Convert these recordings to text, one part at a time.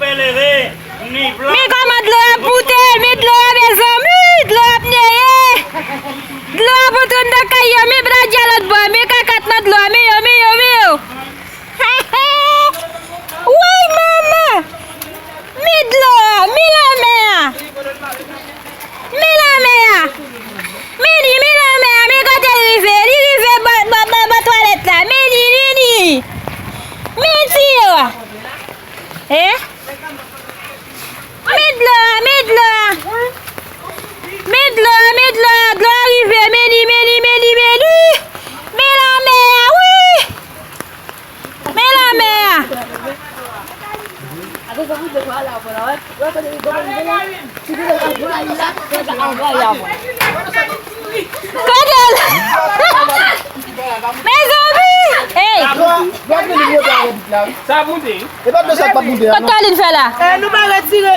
PLD, ni blanc. Mi koman dlo ap poute, mi dlo ap bezami, dlo ap neye. Dlo ap pouten de kayo, mi bradja lot bo, mi kakat nan dlo, mi yo. Woy mama, mi dlo, mi la mea. Mi la mea. Mi la mea, mi kote rive ba toilet la, mi ni. Mi tiyo. Eh? Midlo, dlo arrive, meni, mi la mea, oui, mi la mea. Kodel, mes amis, hey. Ça boude. Kotalin fè la. Nou ba retire.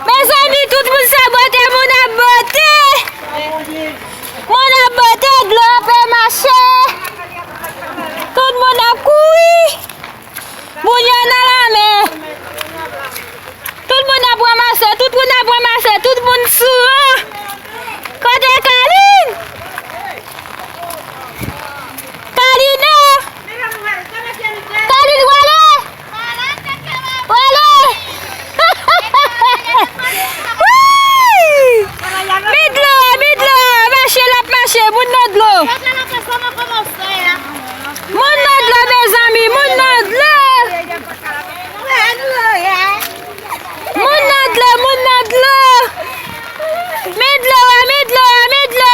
Mes amis, tout moun sabote, moun abote. Moun abote, dlo apè mache. Tout moun ap koui. Moun yon nan la men. Tout moun ap ramase, tout moun sou. Kote Kaline. Kaline, wale. Midlo, mache, moun nan dlo. Moun nan dlo, mes amis, moun nan dlo. Midlo.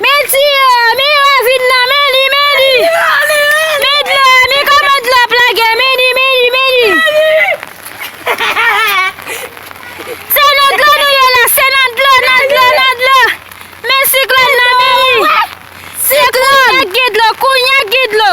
Meti, mi ravin nan, meni. Midlo, mi koman dlo plage, meni. Se nan dlo nou ye la, se nan dlo. Men siklon nan meni. Siklon, kounyak gidlo.